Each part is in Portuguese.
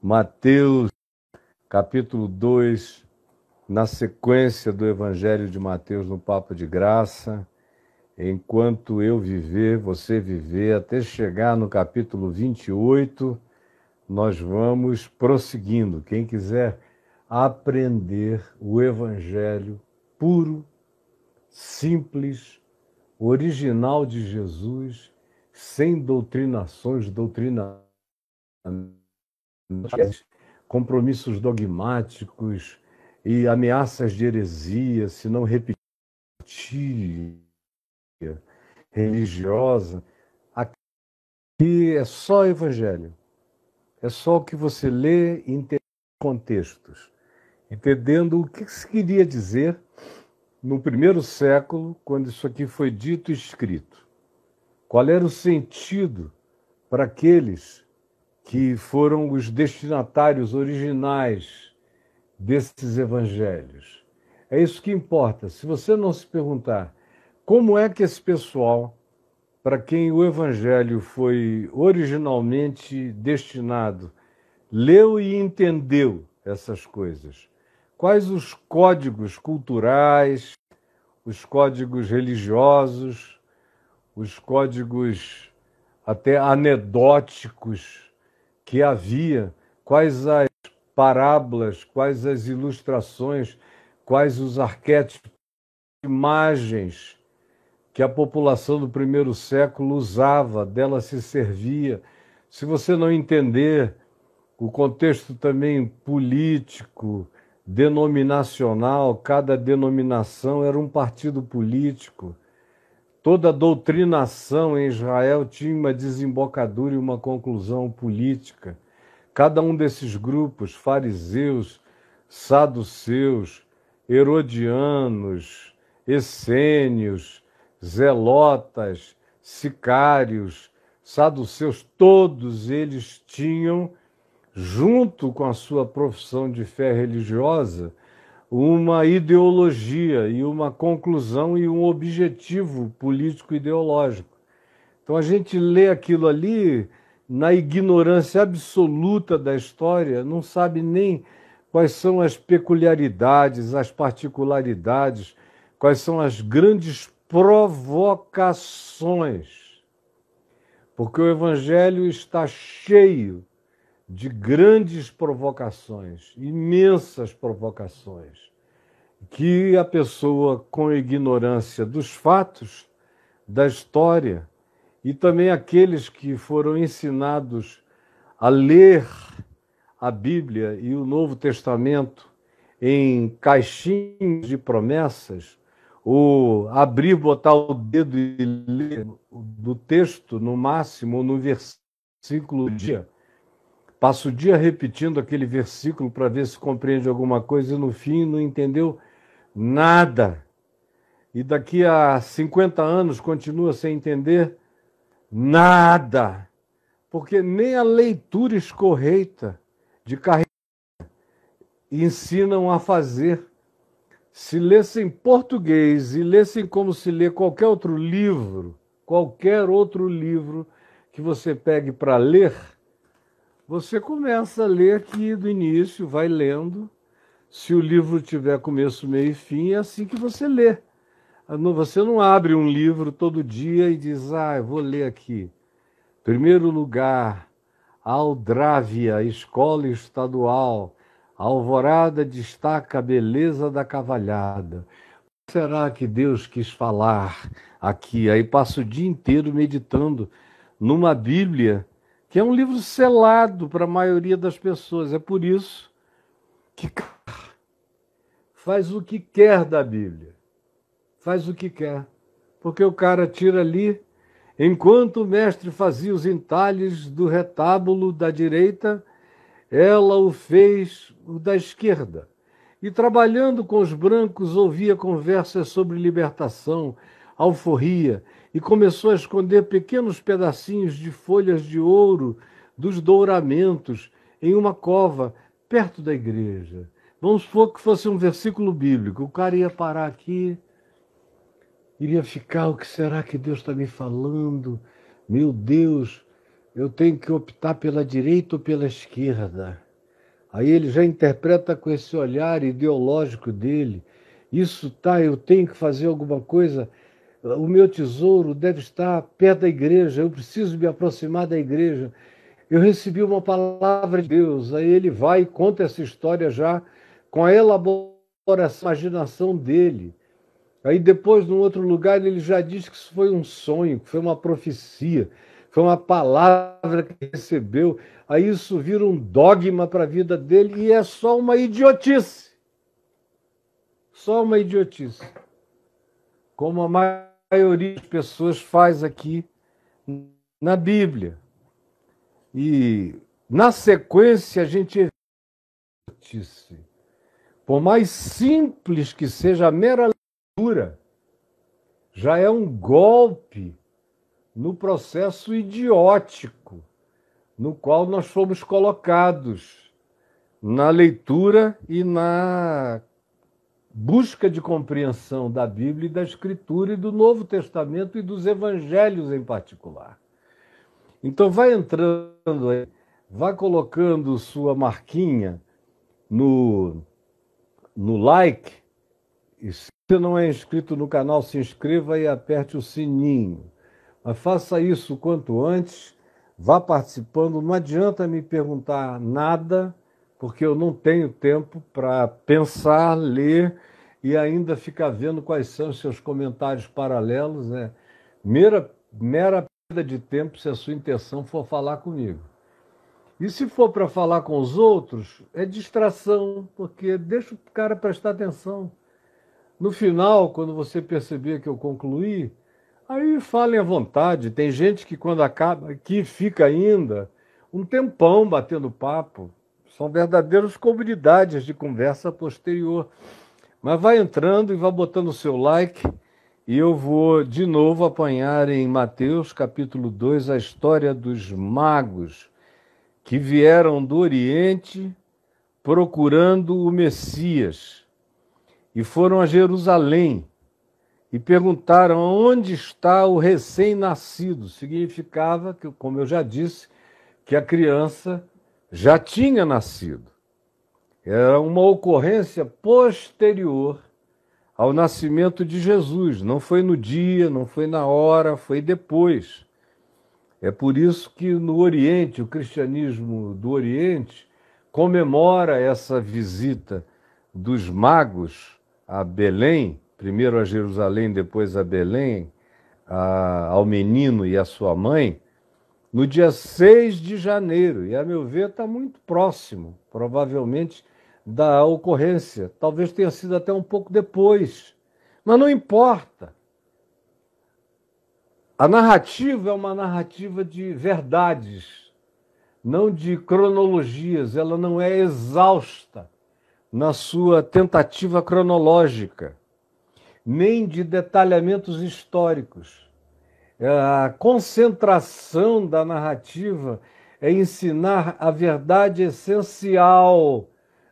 Mateus, capítulo 2, na sequência do Evangelho de Mateus no Papo de Graça, enquanto eu viver, você viver, até chegar no capítulo 28, nós vamos prosseguindo. Quem quiser aprender o Evangelho puro, simples, original de Jesus, sem doutrinações, compromissos dogmáticos e ameaças de heresia, se não repetir religiosa. Aqui é só evangelho. É só o que você lê e entende contextos, entendendo o que se queria dizer no primeiro século, quando isso aqui foi dito e escrito. Qual era o sentido para aqueles que foram os destinatários originais desses evangelhos? É isso que importa. Se você não se perguntar como é que esse pessoal, para quem o evangelho foi originalmente destinado, leu e entendeu essas coisas, quais os códigos culturais, os códigos religiosos, os códigos até anedóticos que havia, quais as parábolas, quais as ilustrações, quais os arquétipos, imagens que a população do primeiro século usava, dela se servia. Se você não entender o contexto também político, denominacional, cada denominação era um partido político. Toda doutrinação em Israel tinha uma desembocadura e uma conclusão política. Cada um desses grupos, fariseus, saduceus, herodianos, essênios, zelotas, sicários, saduceus, todos eles tinham, junto com a sua profissão de fé religiosa, uma ideologia e uma conclusão e um objetivo político-ideológico. Então a gente lê aquilo ali na ignorância absoluta da história, não sabe nem quais são as peculiaridades, as particularidades, quais são as grandes provocações. Porque o Evangelho está cheio de grandes provocações, imensas provocações, que a pessoa com ignorância dos fatos, da história, e também aqueles que foram ensinados a ler a Bíblia e o Novo Testamento em caixinhas de promessas, ou abrir, botar o dedo e ler do texto no máximo, no versículo do dia, passa o dia repetindo aquele versículo para ver se compreende alguma coisa e no fim não entendeu nada. E daqui a 50 anos continua sem entender nada. Porque nem a leitura escorreita de carreira ensinam a fazer. Se lessem português e lessem como se lê qualquer outro livro que você pegue para ler, você começa a ler aqui do início, vai lendo. Se o livro tiver começo, meio e fim, é assim que você lê. Você não abre um livro todo dia e diz, eu vou ler aqui. Primeiro lugar, Aldrávia, Escola Estadual. A alvorada destaca a beleza da cavalhada. Será que Deus quis falar aqui? Aí passa o dia inteiro meditando numa Bíblia, que é um livro selado para a maioria das pessoas. É por isso que faz o que quer da Bíblia. Faz o que quer. Porque o cara tira ali, enquanto o mestre fazia os entalhes do retábulo da direita, ela o fez o da esquerda. E trabalhando com os brancos, ouvia conversas sobre libertação, alforria, e começou a esconder pequenos pedacinhos de folhas de ouro dos douramentos em uma cova perto da igreja. Vamos supor que fosse um versículo bíblico. O cara ia parar aqui, iria ficar, o que será que Deus está me falando? Meu Deus, eu tenho que optar pela direita ou pela esquerda? Aí ele já interpreta com esse olhar ideológico dele. Isso tá, eu tenho que fazer alguma coisa. O meu tesouro deve estar perto da igreja, eu preciso me aproximar da igreja. Eu recebi uma palavra de Deus. Aí ele vai e conta essa história já com a elaboração, a imaginação dele. Aí depois, num outro lugar, ele já diz que isso foi um sonho, que foi uma profecia, foi uma palavra que ele recebeu. Aí isso vira um dogma para a vida dele e é só uma idiotice. Só uma idiotice. Como a maioria das pessoas faz aqui na Bíblia. E na sequência a gente evita idiotice. Por mais simples que seja a mera leitura, já é um golpe no processo idiótico no qual nós fomos colocados na leitura e na busca de compreensão da Bíblia e da Escritura e do Novo Testamento e dos Evangelhos em particular. Então vai entrando aí, vai colocando sua marquinha no like, e se você não é inscrito no canal, se inscreva e aperte o sininho. Mas faça isso o quanto antes, vá participando. Não adianta me perguntar nada, porque eu não tenho tempo para pensar, ler e ainda ficar vendo quais são os seus comentários paralelos. É mera perda de tempo se a sua intenção for falar comigo. E se for para falar com os outros, é distração, porque deixa o cara prestar atenção. No final, quando você perceber que eu concluí, aí falem à vontade. Tem gente que quando acaba aqui fica ainda um tempão batendo papo. São verdadeiras comunidades de conversa posterior. Mas vai entrando e vai botando o seu like e eu vou de novo apanhar em Mateus capítulo 2 a história dos magos que vieram do Oriente procurando o Messias e foram a Jerusalém e perguntaram onde está o recém-nascido. Significava, que, como eu já disse, que a criança já tinha nascido. Era uma ocorrência posterior ao nascimento de Jesus. Não foi no dia, não foi na hora, foi depois. É por isso que no Oriente, o cristianismo do Oriente comemora essa visita dos magos a Belém, primeiro a Jerusalém, depois a Belém, ao menino e à sua mãe, no dia 6 de janeiro. E, a meu ver, está muito próximo, provavelmente, da ocorrência. Talvez tenha sido até um pouco depois. Mas não importa. A narrativa é uma narrativa de verdades, não de cronologias. Ela não é exausta na sua tentativa cronológica, nem de detalhamentos históricos. A concentração da narrativa é ensinar a verdade essencial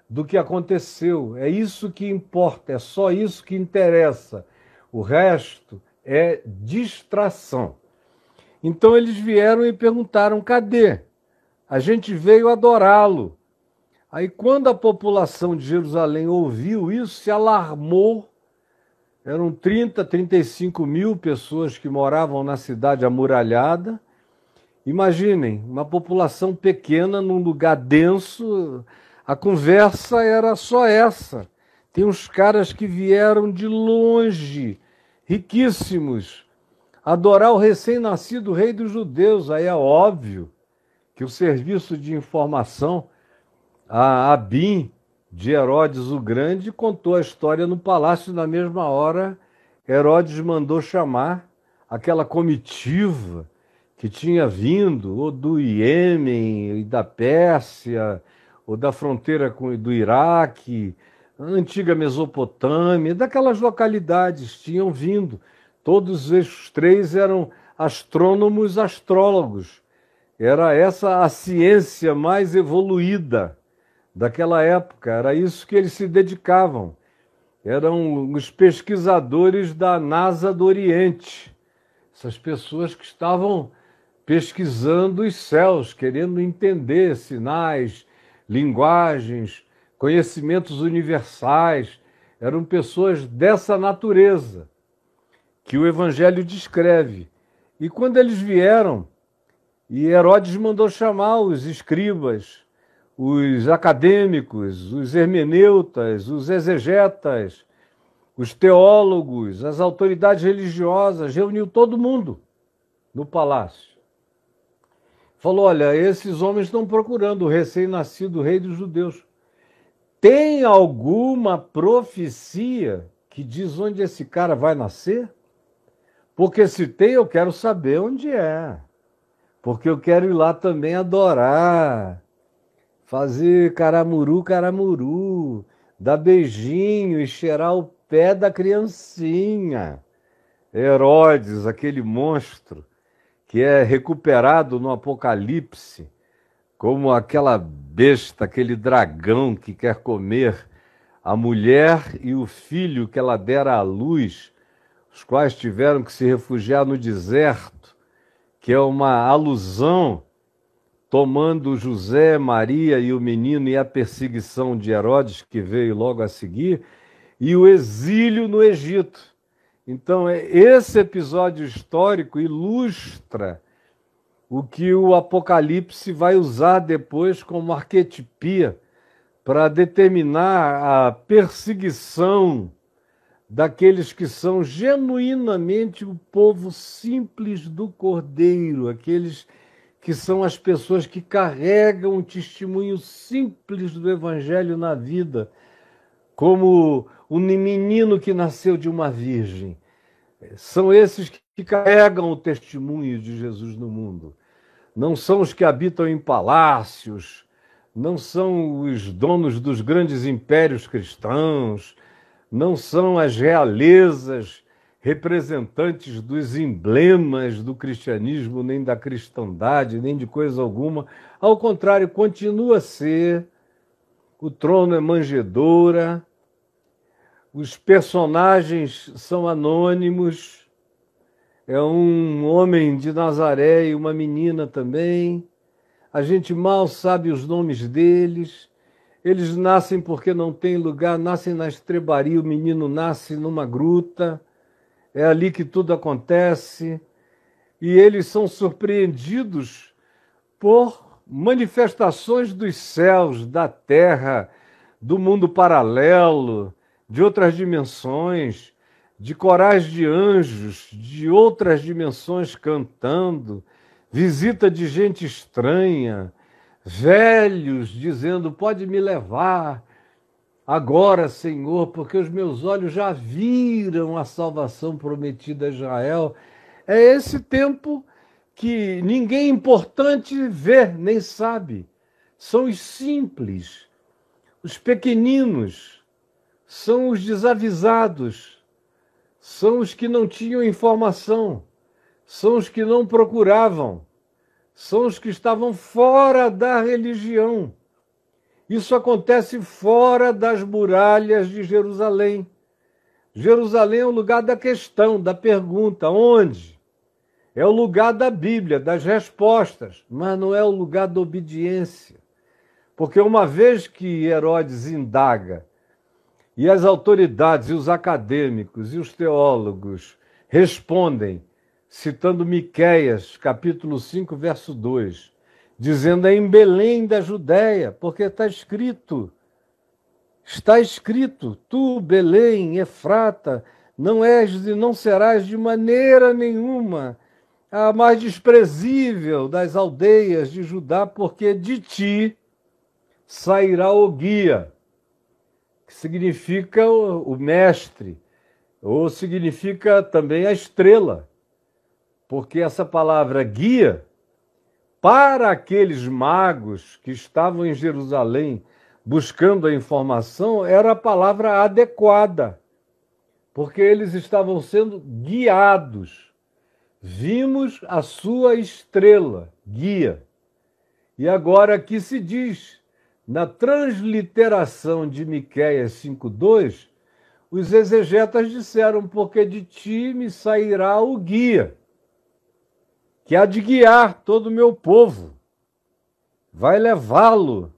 do que aconteceu. É isso que importa, é só isso que interessa. O resto é distração. Então eles vieram e perguntaram: cadê? A gente veio adorá-lo. Aí quando a população de Jerusalém ouviu isso, se alarmou. Eram 35 mil pessoas que moravam na cidade amuralhada. Imaginem, uma população pequena num lugar denso. A conversa era só essa. Tem uns caras que vieram de longe, riquíssimos, adorar o recém-nascido rei dos judeus. Aí é óbvio que o serviço de informação, a ABIN, de Herodes o Grande, contou a história no palácio. Na mesma hora, Herodes mandou chamar aquela comitiva que tinha vindo ou do Iêmen e da Pérsia, ou da fronteira do Iraque, a antiga Mesopotâmia, daquelas localidades tinham vindo. Todos os três eram astrônomos, astrólogos. Era essa a ciência mais evoluída daquela época, era isso que eles se dedicavam. Eram os pesquisadores da NASA do Oriente, essas pessoas que estavam pesquisando os céus, querendo entender sinais, linguagens, conhecimentos universais, eram pessoas dessa natureza que o Evangelho descreve. E quando eles vieram, e Herodes mandou chamar os escribas, os acadêmicos, os hermeneutas, os exegetas, os teólogos, as autoridades religiosas, reuniu todo mundo no palácio. Falou, olha, esses homens estão procurando o recém-nascido rei dos judeus. Tem alguma profecia que diz onde esse cara vai nascer? Porque se tem, eu quero saber onde é. Porque eu quero ir lá também adorar, fazer caramuru, caramuru, dar beijinho e cheirar o pé da criancinha. Herodes, aquele monstro que é recuperado no Apocalipse, como aquela besta, aquele dragão que quer comer a mulher e o filho que ela dera à luz, os quais tiveram que se refugiar no deserto, que é uma alusão tomando José, Maria e o menino e a perseguição de Herodes, que veio logo a seguir, e o exílio no Egito. Então, esse episódio histórico ilustra o que o Apocalipse vai usar depois como arquetipia para determinar a perseguição daqueles que são genuinamente o povo simples do Cordeiro, aqueles que são as pessoas que carregam o testemunho simples do Evangelho na vida, como o menino que nasceu de uma virgem. São esses que carregam o testemunho de Jesus no mundo. Não são os que habitam em palácios, não são os donos dos grandes impérios cristãos, não são as realezas representantes dos emblemas do cristianismo, nem da cristandade, nem de coisa alguma. Ao contrário, continua a ser, o trono é manjedoura, os personagens são anônimos, é um homem de Nazaré e uma menina também, a gente mal sabe os nomes deles, eles nascem porque não tem lugar, nascem na estrebaria, o menino nasce numa gruta, é ali que tudo acontece, e eles são surpreendidos por manifestações dos céus, da terra, do mundo paralelo, de outras dimensões, de corais de anjos, de outras dimensões cantando, visita de gente estranha, velhos dizendo, pode me levar agora, Senhor, porque os meus olhos já viram a salvação prometida a Israel. É esse tempo que ninguém importante vê, nem sabe. São os simples, os pequeninos, são os desavisados, são os que não tinham informação, são os que não procuravam, são os que estavam fora da religião. Isso acontece fora das muralhas de Jerusalém. Jerusalém é o lugar da questão, da pergunta, onde? É o lugar da Bíblia, das respostas, mas não é o lugar da obediência. Porque uma vez que Herodes indaga, e as autoridades, e os acadêmicos, e os teólogos respondem, citando Miqueias, capítulo 5, verso 2, dizendo, é em Belém da Judéia, porque está escrito, tu, Belém, Efrata, não és e não serás de maneira nenhuma a mais desprezível das aldeias de Judá, porque de ti sairá o guia, que significa o mestre, ou significa também a estrela, porque essa palavra guia, para aqueles magos que estavam em Jerusalém buscando a informação, era a palavra adequada, porque eles estavam sendo guiados. Vimos a sua estrela, guia. E agora aqui se diz, na transliteração de Miqueias 5:2, os exegetas disseram, porque de ti me sairá o guia, que há de guiar todo o meu povo, vai levá-lo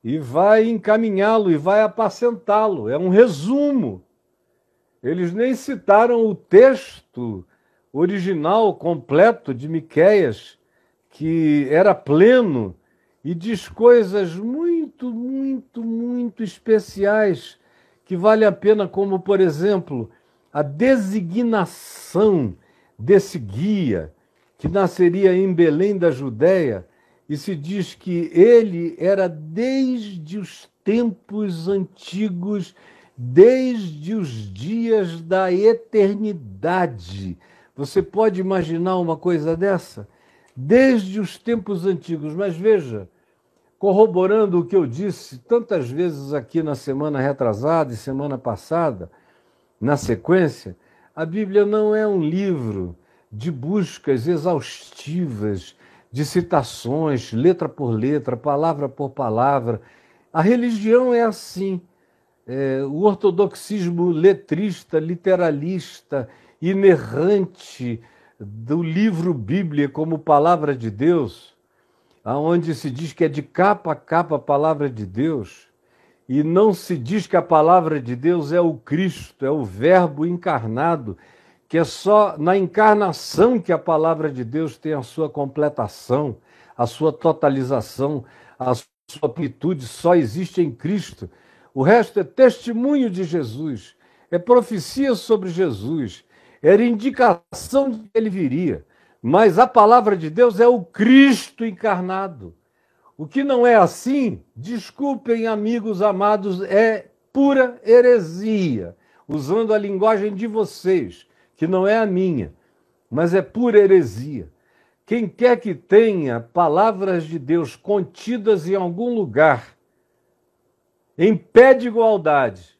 e vai encaminhá-lo e vai apacentá-lo. É um resumo. Eles nem citaram o texto original, completo de Miqueias, que era pleno e diz coisas muito, muito, muito especiais que vale a pena, como, por exemplo, a designação desse guia, que nasceria em Belém da Judéia, e se diz que ele era desde os tempos antigos, desde os dias da eternidade. Você pode imaginar uma coisa dessa? Desde os tempos antigos. Mas veja, corroborando o que eu disse tantas vezes aqui na semana retrasada e semana passada, na sequência, a Bíblia não é um livro de buscas exaustivas, de citações, letra por letra, palavra por palavra. A religião é assim. O ortodoxismo letrista, literalista, inerrante do livro Bíblia como palavra de Deus, aonde se diz que é de capa a capa a palavra de Deus, e não se diz que a palavra de Deus é o Cristo, é o Verbo encarnado, que é só na encarnação que a palavra de Deus tem a sua completação, a sua totalização, a sua plenitude só existe em Cristo. O resto é testemunho de Jesus, é profecia sobre Jesus, era indicação de que ele viria. Mas a palavra de Deus é o Cristo encarnado. O que não é assim, desculpem, amigos amados, é pura heresia, usando a linguagem de vocês, que não é a minha, mas é pura heresia. Quem quer que tenha palavras de Deus contidas em algum lugar, em pé de igualdade,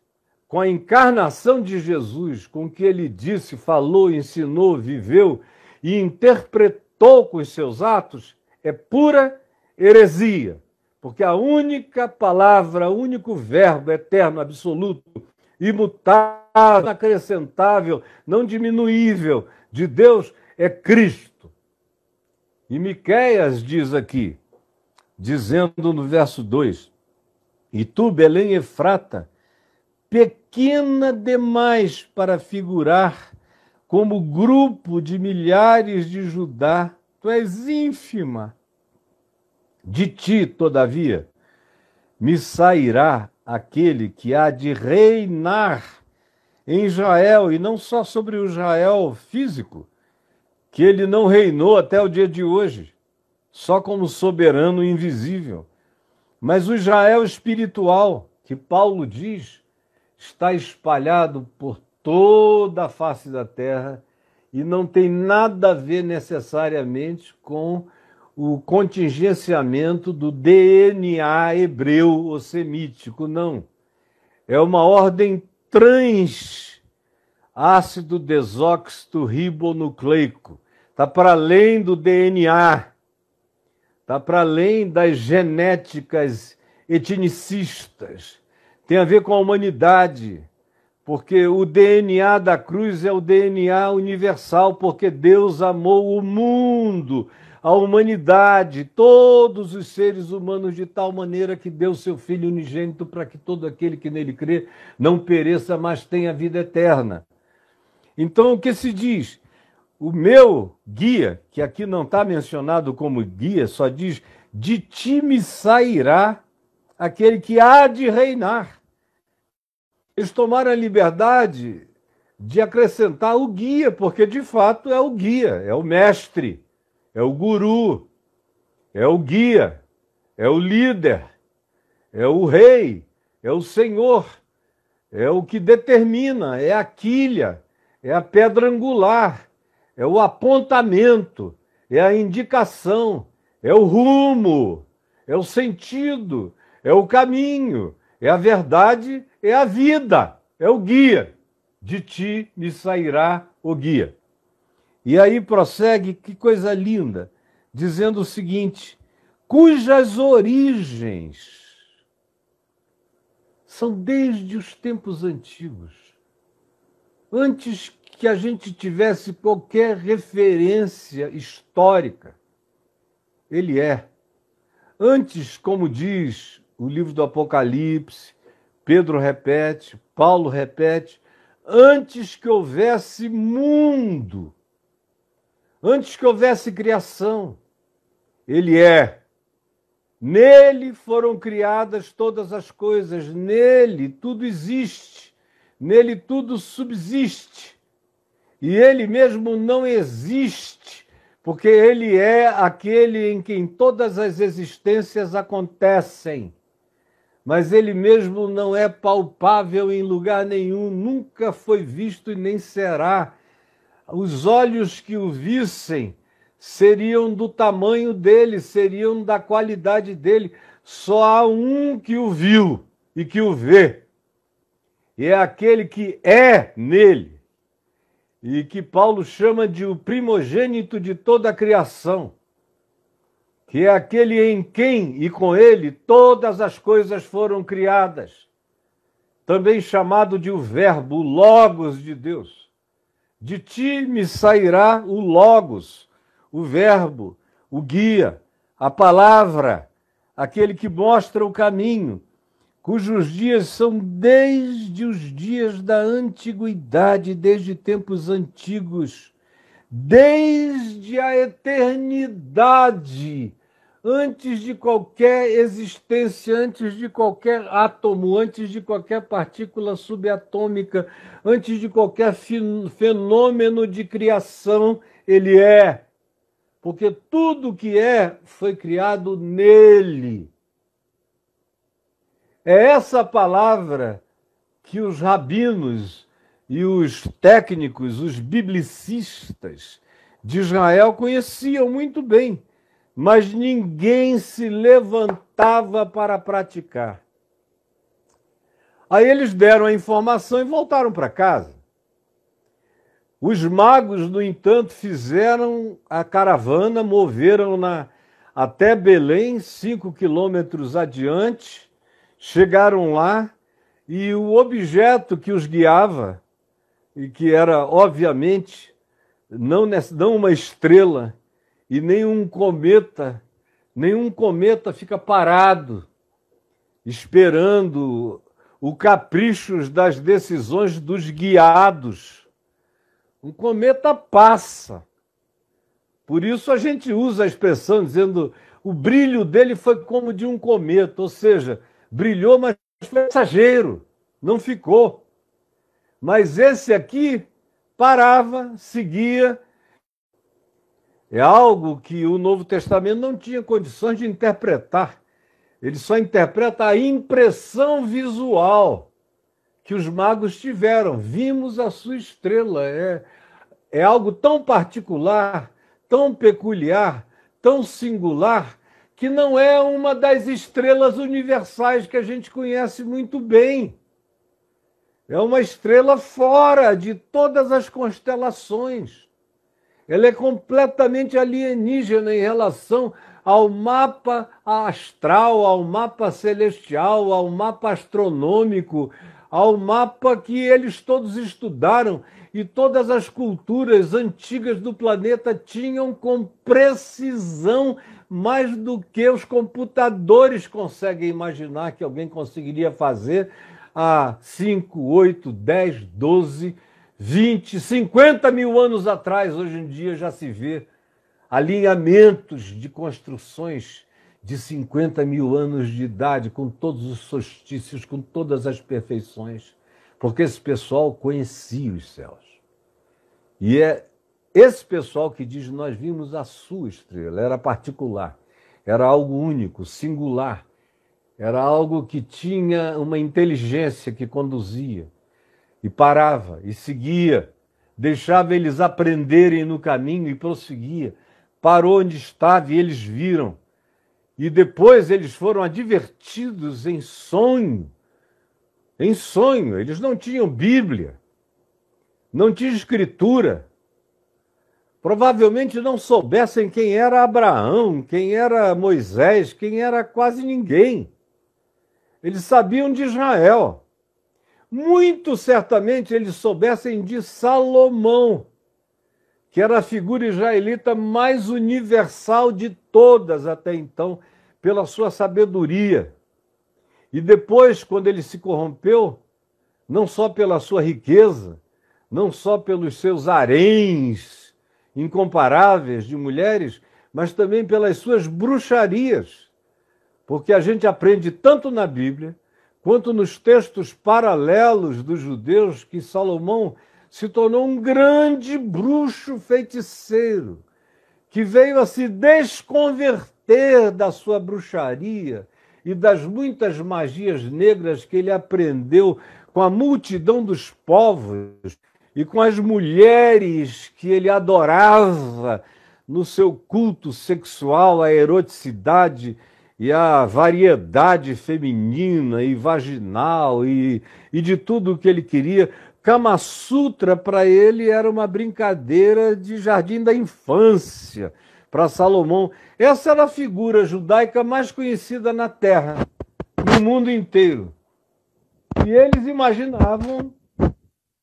com a encarnação de Jesus, com o que ele disse, falou, ensinou, viveu e interpretou com os seus atos, é pura heresia. Porque a única palavra, o único verbo eterno, absoluto, imutável, inacrescentável, não diminuível de Deus é Cristo. E Miqueias diz aqui, dizendo no verso 2, e tu, Belém Efrata, pequena demais para figurar como grupo de milhares de Judá, tu és ínfima. De ti, todavia, me sairá aquele que há de reinar em Israel, e não só sobre o Israel físico, que ele não reinou até o dia de hoje, só como soberano invisível, mas o Israel espiritual, que Paulo diz, está espalhado por toda a face da terra e não tem nada a ver necessariamente com o contingenciamento do DNA hebreu ou semítico, não. É uma ordem trans ácido desoxirribonucleico. Está para além do DNA, está para além das genéticas etnicistas. Tem a ver com a humanidade, porque o DNA da cruz é o DNA universal, porque Deus amou o mundo, a humanidade, todos os seres humanos, de tal maneira que deu seu Filho unigênito para que todo aquele que nele crê não pereça, mas tenha vida eterna. Então, o que se diz? O meu guia, que aqui não está mencionado como guia, só diz, de ti me sairá aquele que há de reinar. Eles tomaram a liberdade de acrescentar o guia, porque de fato é o guia, é o mestre, é o guru, é o guia, é o líder, é o rei, é o senhor, é o que determina, é a quilha, é a pedra angular, é o apontamento, é a indicação, é o rumo, é o sentido, é o caminho, é a verdade, é a vida, é o guia. De ti me sairá o guia. E aí prossegue, que coisa linda, dizendo o seguinte, cujas origens são desde os tempos antigos, antes que a gente tivesse qualquer referência histórica. Ele é. Antes, como diz o livro do Apocalipse, Pedro repete, Paulo repete, antes que houvesse mundo, antes que houvesse criação, ele é. Nele foram criadas todas as coisas, nele tudo existe, nele tudo subsiste. E ele mesmo não existe, porque ele é aquele em quem todas as existências acontecem. Mas ele mesmo não é palpável em lugar nenhum, nunca foi visto e nem será. Os olhos que o vissem seriam do tamanho dele, seriam da qualidade dele. Só há um que o viu e que o vê. E é aquele que é nele. E que Paulo chama de o primogênito de toda a criação. Que é aquele em quem e com ele todas as coisas foram criadas. Também chamado de o Verbo, o Logos de Deus. De ti me sairá o Logos, o Verbo, o guia, a palavra, aquele que mostra o caminho, cujos dias são desde os dias da antiguidade, desde tempos antigos, desde a eternidade, antes de qualquer existência, antes de qualquer átomo, antes de qualquer partícula subatômica, antes de qualquer fenômeno de criação, ele é. Porque tudo que é foi criado nele. É essa palavra que os rabinos e os técnicos, os biblicistas de Israel conheciam muito bem, mas ninguém se levantava para praticar. Aí eles deram a informação e voltaram para casa. Os magos, no entanto, fizeram a caravana, moveram-na até Belém, 5 quilômetros adiante, chegaram lá e o objeto que os guiava, e que era, obviamente, não uma estrela e nenhum cometa fica parado, esperando o capricho das decisões dos guiados. Um cometa passa. Por isso a gente usa a expressão dizendo o brilho dele foi como de um cometa, ou seja, brilhou, mas foi passageiro, não ficou. Mas esse aqui parava, seguia. É algo que o Novo Testamento não tinha condições de interpretar. Ele só interpreta a impressão visual que os magos tiveram. Vimos a sua estrela. É algo tão particular, tão peculiar, tão singular, que não é uma das estrelas universais que a gente conhece muito bem. É uma estrela fora de todas as constelações. Ela é completamente alienígena em relação ao mapa astral, ao mapa celestial, ao mapa astronômico, ao mapa que eles todos estudaram e todas as culturas antigas do planeta tinham com precisão mais do que os computadores conseguem imaginar que alguém conseguiria fazer há 5, 8, 10, 12, 20, 50 mil anos atrás. Hoje em dia já se vê alinhamentos de construções de 50 mil anos de idade, com todos os solstícios, com todas as perfeições, porque esse pessoal conhecia os céus. E é esse pessoal que diz: nós vimos a sua estrela, era particular, era algo único, singular, era algo que tinha uma inteligência que conduzia, e parava, e seguia, deixava eles aprenderem no caminho e prosseguia. Parou onde estava e eles viram. E depois eles foram advertidos em sonho. Em sonho. Eles não tinham Bíblia, não tinham escritura. Provavelmente não soubessem quem era Abraão, quem era Moisés, quem era quase ninguém. Eles sabiam de Israel. Muito certamente eles soubessem de Salomão, que era a figura israelita mais universal de todas até então, pela sua sabedoria. E depois, quando ele se corrompeu, não só pela sua riqueza, não só pelos seus haréns incomparáveis de mulheres, mas também pelas suas bruxarias. Porque a gente aprende tanto na Bíblia, quanto nos textos paralelos dos judeus, que Salomão se tornou um grande bruxo feiticeiro, que veio a se desconverter da sua bruxaria e das muitas magias negras que ele aprendeu com a multidão dos povos e com as mulheres que ele adorava no seu culto sexual, a eroticidade e a variedade feminina e vaginal e de tudo o que ele queria. Kama Sutra, para ele, era uma brincadeira de jardim da infância. Para Salomão, essa era a figura judaica mais conhecida na Terra, no mundo inteiro. E eles imaginavam,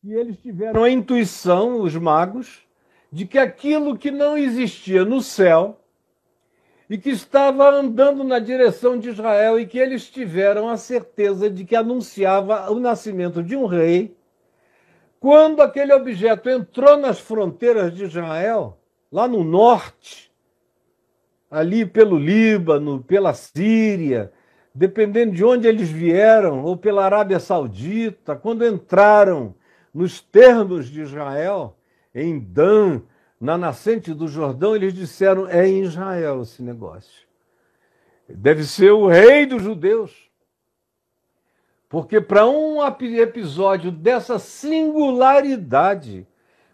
e eles tiveram a intuição, os magos, de que aquilo que não existia no céu e que estava andando na direção de Israel e que eles tiveram a certeza de que anunciava o nascimento de um rei, quando aquele objeto entrou nas fronteiras de Israel, lá no norte, ali pelo Líbano, pela Síria, dependendo de onde eles vieram, ou pela Arábia Saudita, quando entraram nos termos de Israel, em Dan, na nascente do Jordão, eles disseram, é em Israel esse negócio. Deve ser o rei dos judeus. Porque para um episódio dessa singularidade,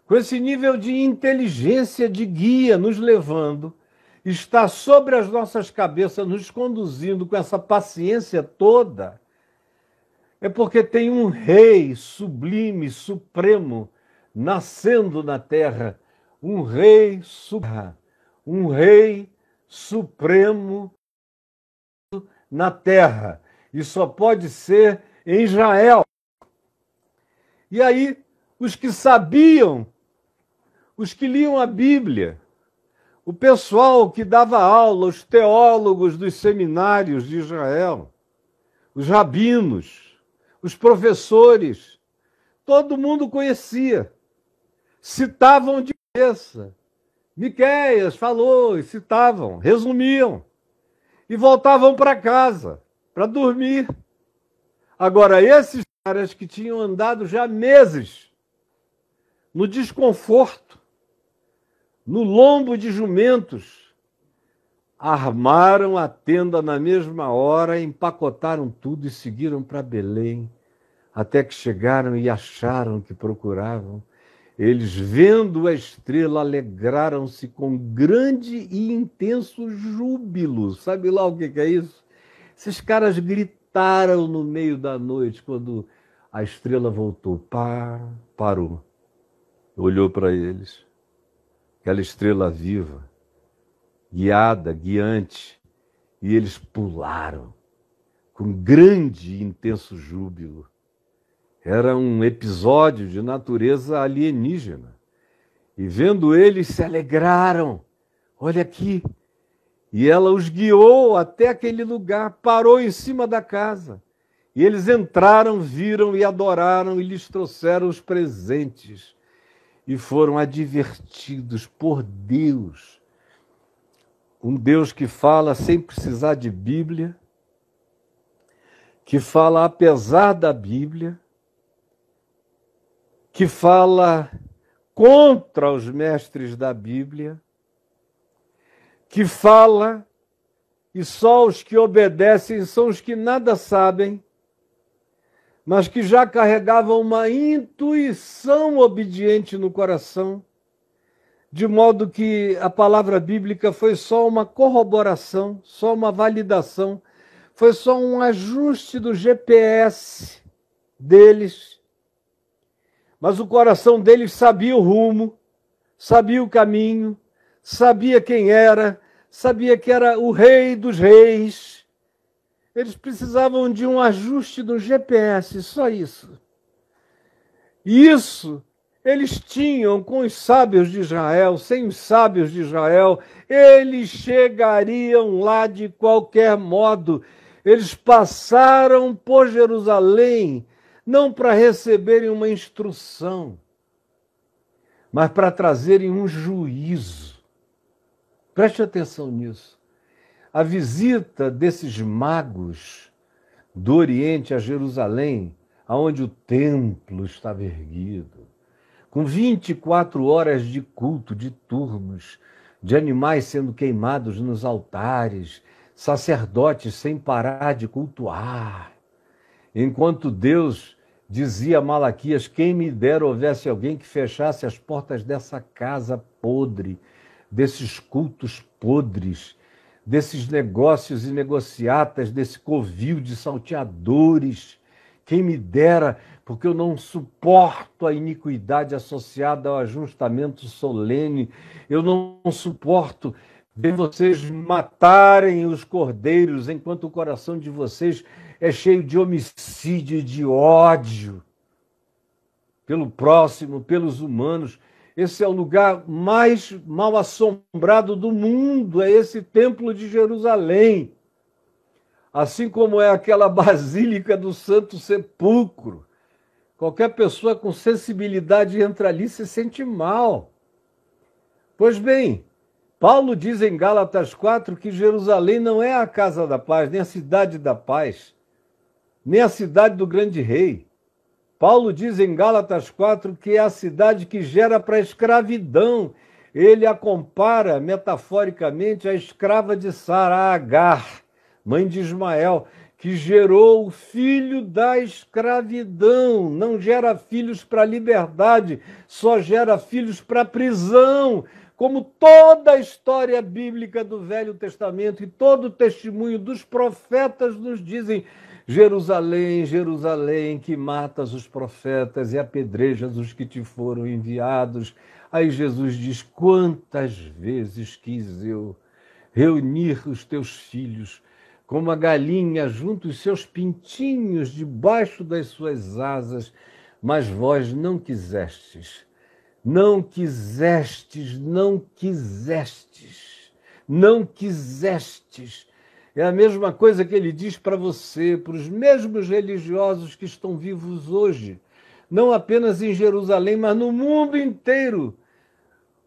com esse nível de inteligência de guia nos levando, está sobre as nossas cabeças, nos conduzindo com essa paciência toda, é porque tem um rei sublime, supremo, nascendo na terra, um rei supremo na terra, e só pode ser em Israel. E aí, os que sabiam, os que liam a Bíblia, o pessoal que dava aula, os teólogos dos seminários de Israel, os rabinos, os professores, todo mundo conhecia, citavam de cabeça. Miqueias falou, e citavam, resumiam, e voltavam para casa, para dormir. Agora, esses caras que tinham andado já meses no desconforto, no lombo de jumentos, armaram a tenda na mesma hora, empacotaram tudo e seguiram para Belém, até que chegaram e acharam o que procuravam. Eles, vendo a estrela, alegraram-se com grande e intenso júbilo. Sabe lá o que é isso? Esses caras gritaram no meio da noite quando a estrela voltou. Parou. Olhou para eles. Aquela estrela viva, guiada, guiante. E eles pularam com grande e intenso júbilo. Era um episódio de natureza alienígena. E vendo eles, se alegraram. Olha aqui. E ela os guiou até aquele lugar, parou em cima da casa. E eles entraram, viram e adoraram e lhes trouxeram os presentes. E foram advertidos por Deus. Um Deus que fala sem precisar de Bíblia, que fala apesar da Bíblia, que fala contra os mestres da Bíblia, que fala e só os que obedecem são os que nada sabem, mas que já carregavam uma intuição obediente no coração, de modo que a palavra bíblica foi só uma corroboração, só uma validação, foi só um ajuste do GPS deles. Mas o coração deles sabia o rumo, sabia o caminho, sabia quem era, sabia que era o rei dos reis. Eles precisavam de um ajuste do GPS, só isso. E isso eles tinham com os sábios de Israel, sem os sábios de Israel, eles chegariam lá de qualquer modo. Eles passaram por Jerusalém não para receberem uma instrução, mas para trazerem um juízo. Preste atenção nisso. A visita desses magos do Oriente a Jerusalém, aonde o templo estava erguido, com 24 horas de culto, de turnos, de animais sendo queimados nos altares, sacerdotes sem parar de cultuar, enquanto Deus dizia a Malaquias: quem me dera houvesse alguém que fechasse as portas dessa casa podre, desses cultos podres, desses negócios e negociatas, desse covil de salteadores. Quem me dera, porque eu não suporto a iniquidade associada ao ajustamento solene, eu não suporto ver vocês matarem os cordeiros enquanto o coração de vocês é cheio de homicídio e de ódio pelo próximo, pelos humanos. Esse é o lugar mais mal assombrado do mundo, é esse templo de Jerusalém. Assim como é aquela basílica do Santo Sepulcro. Qualquer pessoa com sensibilidade entra ali e se sente mal. Pois bem, Paulo diz em Gálatas 4 que Jerusalém não é a casa da paz, nem a cidade da paz, nem a cidade do grande rei. Paulo diz em Gálatas 4 que é a cidade que gera para a escravidão. Ele a compara metaforicamente à escrava de Sara, a Agar, mãe de Ismael, que gerou o filho da escravidão. Não gera filhos para a liberdade, só gera filhos para a prisão. Como toda a história bíblica do Velho Testamento e todo o testemunho dos profetas nos dizem: Jerusalém, Jerusalém, que matas os profetas e apedrejas os que te foram enviados. Aí Jesus diz: quantas vezes quis eu reunir os teus filhos, como a galinha junto os seus pintinhos debaixo das suas asas, mas vós não quisestes. Não quisestes, não quisestes, não quisestes. É a mesma coisa que ele diz para você, para os mesmos religiosos que estão vivos hoje, não apenas em Jerusalém, mas no mundo inteiro.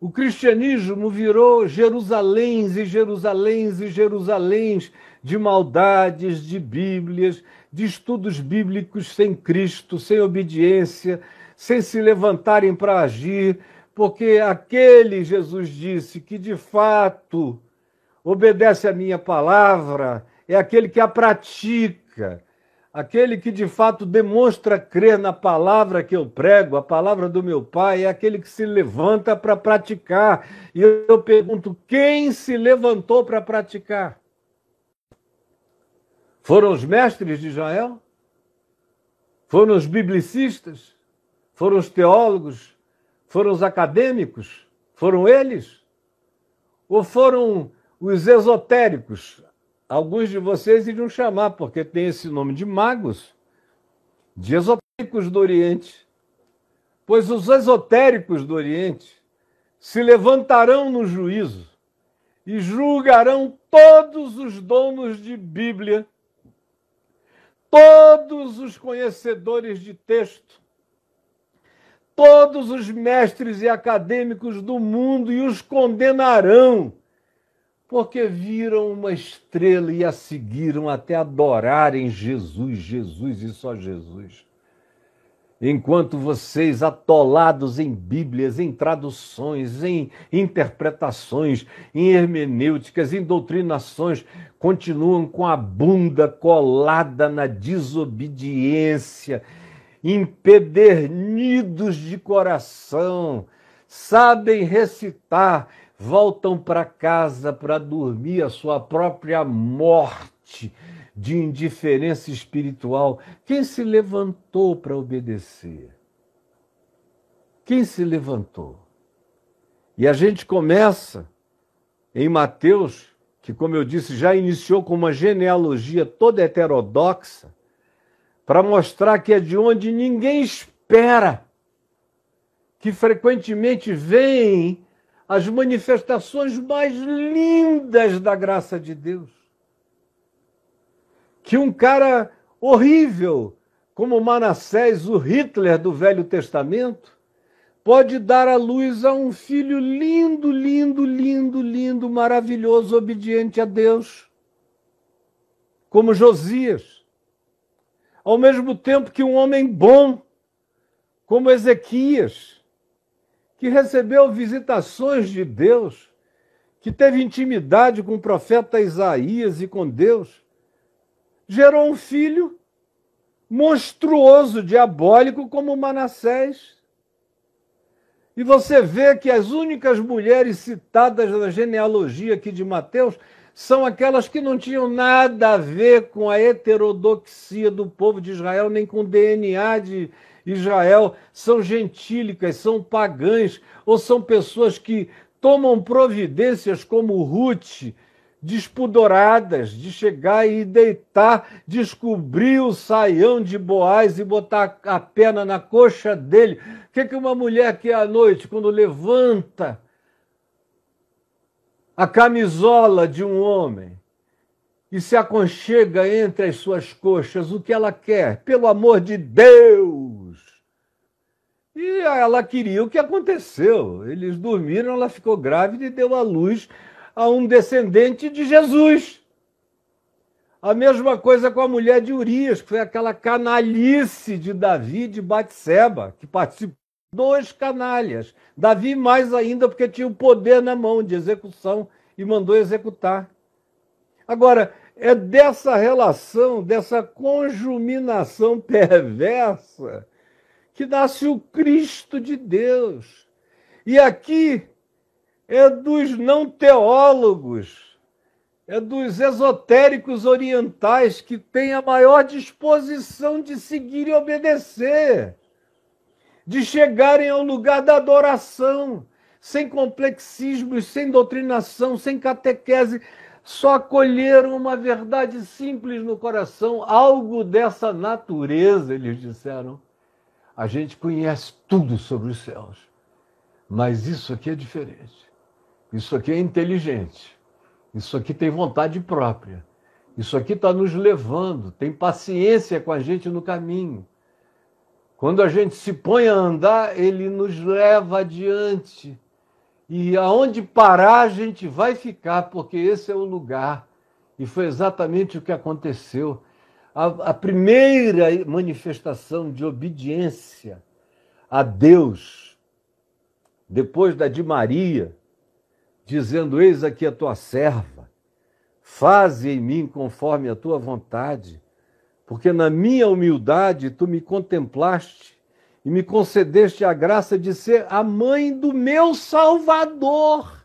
O cristianismo virou Jerusaléns e Jerusaléns e Jerusaléns de maldades, de bíblias, de estudos bíblicos sem Cristo, sem obediência, sem se levantarem para agir, porque aquele, Jesus disse, que de fato obedece à minha palavra, é aquele que a pratica, aquele que de fato demonstra crer na palavra que eu prego, a palavra do meu Pai, é aquele que se levanta para praticar. E eu pergunto, quem se levantou para praticar? Foram os mestres de Israel? Foram os biblicistas? Foram os teólogos? Foram os acadêmicos? Foram eles? Ou foram os esotéricos? Alguns de vocês iriam chamar, porque tem esse nome de magos, de esotéricos do Oriente. Pois os esotéricos do Oriente se levantarão no juízo e julgarão todos os donos de Bíblia, todos os conhecedores de texto, todos os mestres e acadêmicos do mundo, e os condenarão, porque viram uma estrela e a seguiram até adorarem Jesus, Jesus e só Jesus. Enquanto vocês, atolados em Bíblias, em traduções, em interpretações, em hermenêuticas, em doutrinações, continuam com a bunda colada na desobediência, empedernidos de coração, sabem recitar, voltam para casa para dormir a sua própria morte de indiferença espiritual. Quem se levantou para obedecer? Quem se levantou? E a gente começa em Mateus, que, como eu disse, já iniciou com uma genealogia toda heterodoxa, para mostrar que é de onde ninguém espera, que frequentemente vêm as manifestações mais lindas da graça de Deus. que um cara horrível como Manassés, o Hitler do Velho Testamento, pode dar à luz a um filho lindo, lindo, lindo, lindo, maravilhoso, obediente a Deus, como Josias. Ao mesmo tempo que um homem bom, como Ezequias, que recebeu visitações de Deus, que teve intimidade com o profeta Isaías e com Deus, gerou um filho monstruoso, diabólico, como Manassés. E você vê que as únicas mulheres citadas na genealogia aqui de Mateus são aquelas que não tinham nada a ver com a heterodoxia do povo de Israel, nem com o DNA de Israel. São gentílicas, são pagãs, ou são pessoas que tomam providências como Ruth, despudoradas, de chegar e deitar, descobrir o saião de Boaz e botar a perna na coxa dele. O que uma mulher quer à noite, quando levanta a camisola de um homem e se aconchega entre as suas coxas? O que ela quer? Pelo amor de Deus! E ela queria o que aconteceu. Eles dormiram, ela ficou grávida e deu à luz a um descendente de Jesus. A mesma coisa com a mulher de Urias, que foi aquela canalice de Davi de Batseba, que participou. Dois canalhas. Davi mais ainda, porque tinha o poder na mão de execução e mandou executar. Agora, é dessa relação, dessa conjuminação perversa, que nasce o Cristo de Deus. E aqui é dos não teólogos, é dos esotéricos orientais que têm a maior disposição de seguir e obedecer, de chegarem ao lugar da adoração, sem complexismos, sem doutrinação, sem catequese, só acolheram uma verdade simples no coração, algo dessa natureza, eles disseram. A gente conhece tudo sobre os céus, mas isso aqui é diferente. Isso aqui é inteligente. Isso aqui tem vontade própria. Isso aqui está nos levando, tem paciência com a gente no caminho. Quando a gente se põe a andar, ele nos leva adiante. E aonde parar, a gente vai ficar, porque esse é o lugar. E foi exatamente o que aconteceu. A primeira manifestação de obediência a Deus, depois da de Maria, dizendo: eis aqui a tua serva, faze em mim conforme a tua vontade, porque na minha humildade tu me contemplaste e me concedeste a graça de ser a mãe do meu Salvador.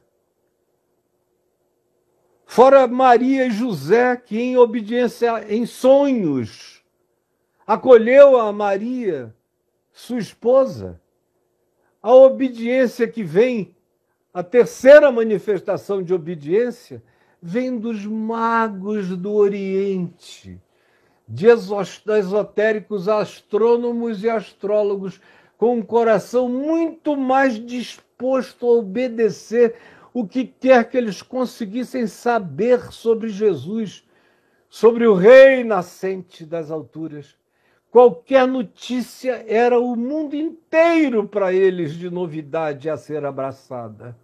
Fora Maria e José, que em obediência, em sonhos, acolheu a Maria, sua esposa. A obediência que vem, a terceira manifestação de obediência, vem dos magos do Oriente, de esotéricos astrônomos e astrólogos, com um coração muito mais disposto a obedecer o que quer que eles conseguissem saber sobre Jesus, sobre o Rei nascente das alturas. Qualquer notícia era o mundo inteiro para eles de novidade a ser abraçada.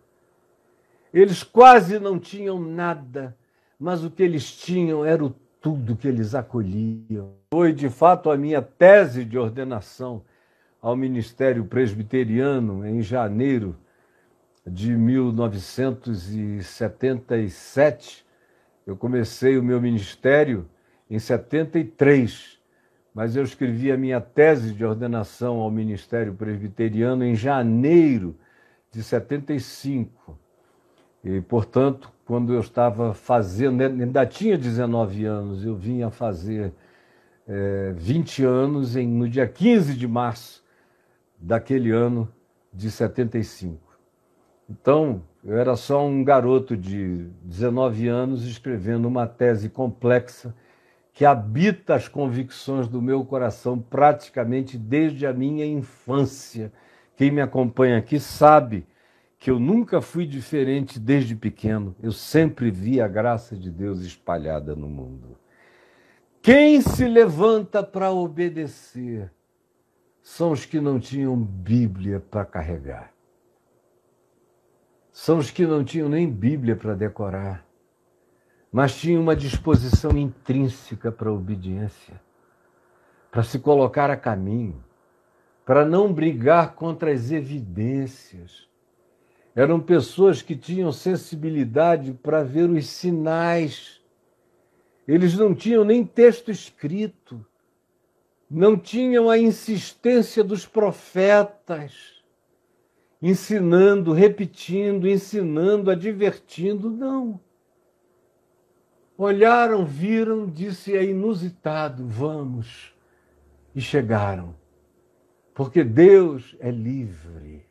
Eles quase não tinham nada, mas o que eles tinham era o tudo que eles acolhiam. Foi, de fato, a minha tese de ordenação ao Ministério Presbiteriano em janeiro de 1977. Eu comecei o meu ministério em 73, mas eu escrevi a minha tese de ordenação ao Ministério Presbiteriano em janeiro de 75. E, portanto, quando eu estava fazendo, ainda tinha 19 anos, eu vinha fazer 20 anos no dia 15 de março daquele ano de 75. Então, eu era só um garoto de 19 anos escrevendo uma tese complexa que habita as convicções do meu coração praticamente desde a minha infância. Quem me acompanha aqui sabe que eu nunca fui diferente desde pequeno. Eu sempre vi a graça de Deus espalhada no mundo. Quem se levanta para obedecer são os que não tinham Bíblia para carregar. São os que não tinham nem Bíblia para decorar, mas tinham uma disposição intrínseca para a obediência, para se colocar a caminho, para não brigar contra as evidências. Eram pessoas que tinham sensibilidade para ver os sinais. Eles não tinham nem texto escrito, não tinham a insistência dos profetas, ensinando, repetindo, ensinando, advertindo, não. Olharam, viram, disse, é inusitado, vamos. E chegaram. Porque Deus é livre.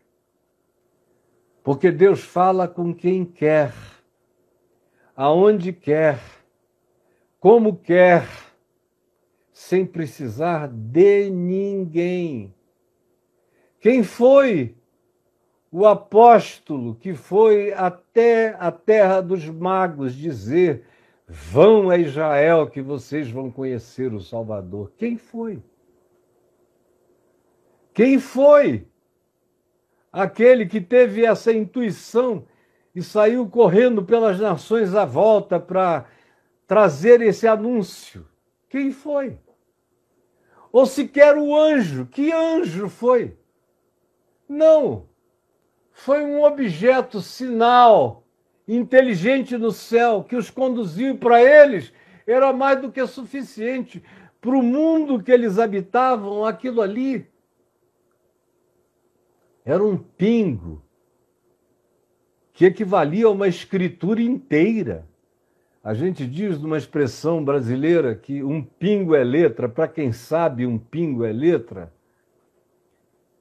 Porque Deus fala com quem quer, aonde quer, como quer, sem precisar de ninguém. Quem foi o apóstolo que foi até a terra dos magos dizer: vão a Israel que vocês vão conhecer o Salvador? Quem foi? Quem foi aquele que teve essa intuição e saiu correndo pelas nações à volta para trazer esse anúncio? Quem foi? Ou sequer o anjo. Que anjo foi? Não. Foi um objeto, sinal, inteligente no céu, que os conduziu para eles. Era mais do que suficiente. Para o mundo que eles habitavam, aquilo ali era um pingo que equivalia a uma escritura inteira. A gente diz numa expressão brasileira que um pingo é letra. Para quem sabe, um pingo é letra.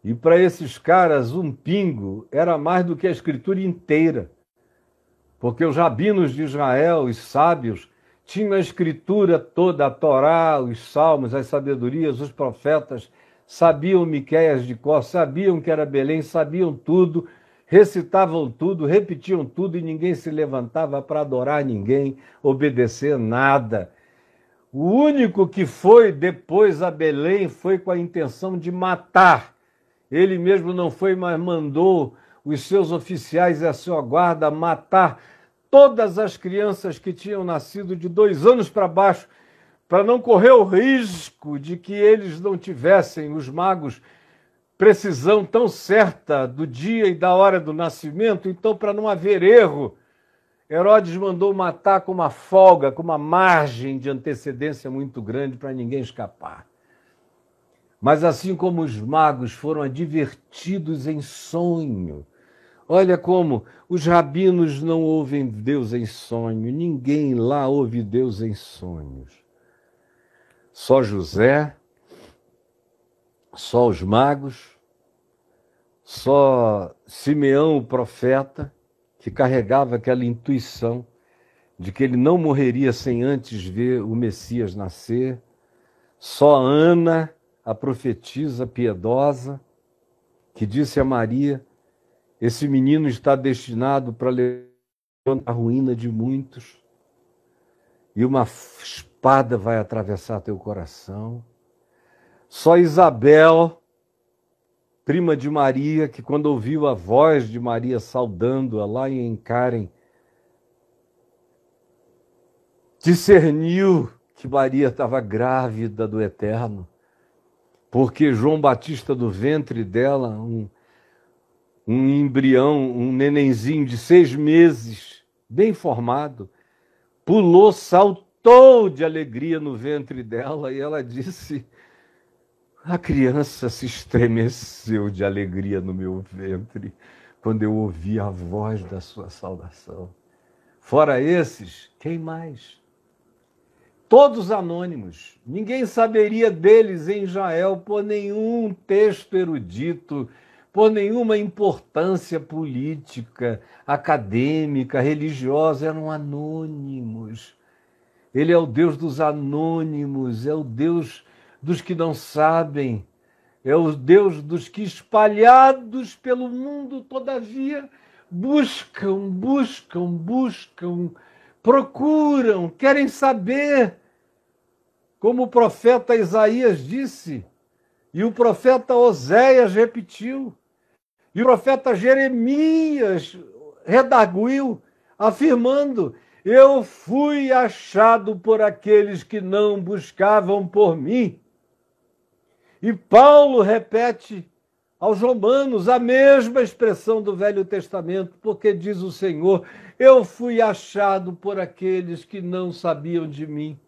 E para esses caras, um pingo era mais do que a escritura inteira. Porque os rabinos de Israel, os sábios, tinham a escritura toda, a Torá, os salmos, as sabedorias, os profetas, sabiam Miqueias de cor, sabiam que era Belém, sabiam tudo, recitavam tudo, repetiam tudo e ninguém se levantava para adorar ninguém, obedecer nada. O único que foi depois a Belém foi com a intenção de matar. Ele mesmo não foi, mas mandou os seus oficiais e a sua guarda matar todas as crianças que tinham nascido de 2 anos para baixo, para não correr o risco de que eles não tivessem, os magos, precisão tão certa do dia e da hora do nascimento. Então, para não haver erro, Herodes mandou matar com uma folga, com uma margem de antecedência muito grande para ninguém escapar. Mas assim como os magos foram advertidos em sonho, olha como os rabinos não ouvem Deus em sonho, ninguém lá ouve Deus em sonhos. Só José, só os magos, só Simeão, o profeta, que carregava aquela intuição de que ele não morreria sem antes ver o Messias nascer, só Ana, a profetisa piedosa, que disse a Maria: esse menino está destinado para levar a ruína de muitos, e uma espada vai atravessar teu coração. Só Isabel, prima de Maria, que quando ouviu a voz de Maria saudando-a lá em Karen, discerniu que Maria estava grávida do Eterno, porque João Batista do ventre dela, um embrião, um nenenzinho de 6 meses, bem formado, pulou, saltou de alegria no ventre dela e ela disse: a criança se estremeceu de alegria no meu ventre quando eu ouvi a voz da sua saudação. Fora esses, quem mais? Todos anônimos. Ninguém saberia deles em Israel por nenhum texto erudito, por nenhuma importância política, acadêmica, religiosa. Eram anônimos. Ele é o Deus dos anônimos, é o Deus dos que não sabem, é o Deus dos que, espalhados pelo mundo, todavia, buscam, procuram, querem saber. como o profeta Isaías disse, e o profeta Oséias repetiu, e o profeta Jeremias redarguiu, afirmando: eu fui achado por aqueles que não buscavam por mim. E Paulo repete aos Romanos a mesma expressão do Velho Testamento, porque diz o Senhor: eu fui achado por aqueles que não sabiam de mim,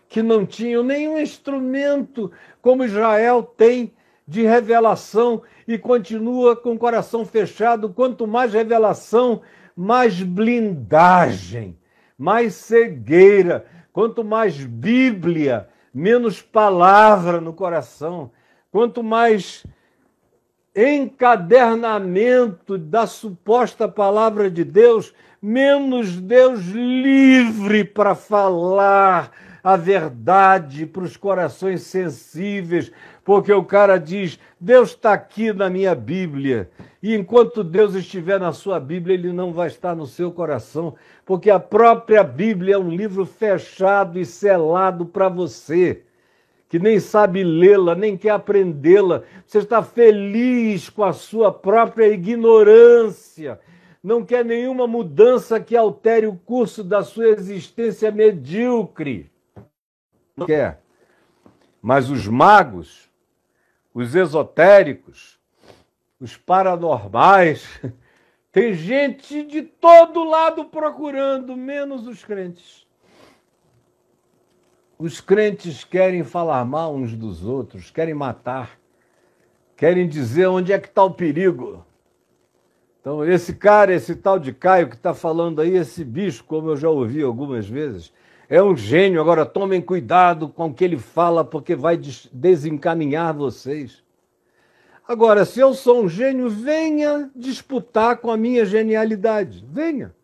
que não tinham nenhum instrumento como Israel tem de revelação e continua com o coração fechado. Quanto mais revelação, mais blindagem, mais cegueira. Quanto mais Bíblia, menos palavra no coração. Quanto mais encadernamento da suposta palavra de Deus, menos Deus livre para falar a verdade para os corações sensíveis, porque o cara diz: Deus está aqui na minha Bíblia, e enquanto Deus estiver na sua Bíblia, ele não vai estar no seu coração, porque a própria Bíblia é um livro fechado e selado para você, que nem sabe lê-la, nem quer aprendê-la. Você está feliz com a sua própria ignorância, não quer nenhuma mudança que altere o curso da sua existência medíocre. Não quer. Mas os magos, os esotéricos, os paranormais, tem gente de todo lado procurando, menos os crentes. Os crentes querem falar mal uns dos outros, querem matar, querem dizer onde é que está o perigo. Então, esse cara, esse tal de Caio que está falando aí, esse bicho, como eu já ouvi algumas vezes, é um gênio. Agora tomem cuidado com o que ele fala, porque vai desencaminhar vocês. Agora, se eu sou um gênio, venha disputar com a minha genialidade. Venha.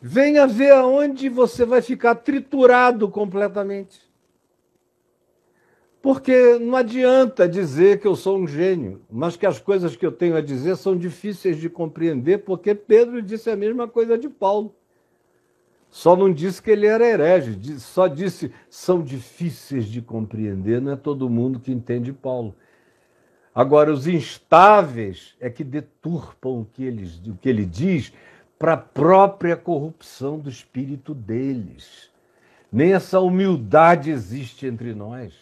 Venha ver aonde você vai ficar triturado completamente. Porque não adianta dizer que eu sou um gênio, mas que as coisas que eu tenho a dizer são difíceis de compreender, porque Pedro disse a mesma coisa de Paulo. Só não disse que ele era herege, só disse são difíceis de compreender, não é todo mundo que entende Paulo. Agora, os instáveis é que deturpam o que ele diz para a própria corrupção do espírito deles. Nem essa humildade existe entre nós.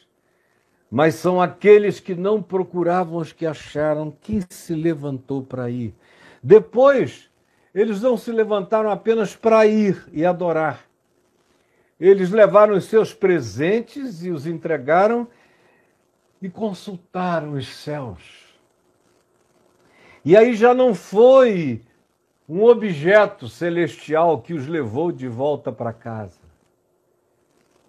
Mas são aqueles que não procuravam os que acharam. Quem se levantou para ir? Depois, eles não se levantaram apenas para ir e adorar. Eles levaram os seus presentes e os entregaram e consultaram os céus. E aí já não foi um objeto celestial que os levou de volta para casa.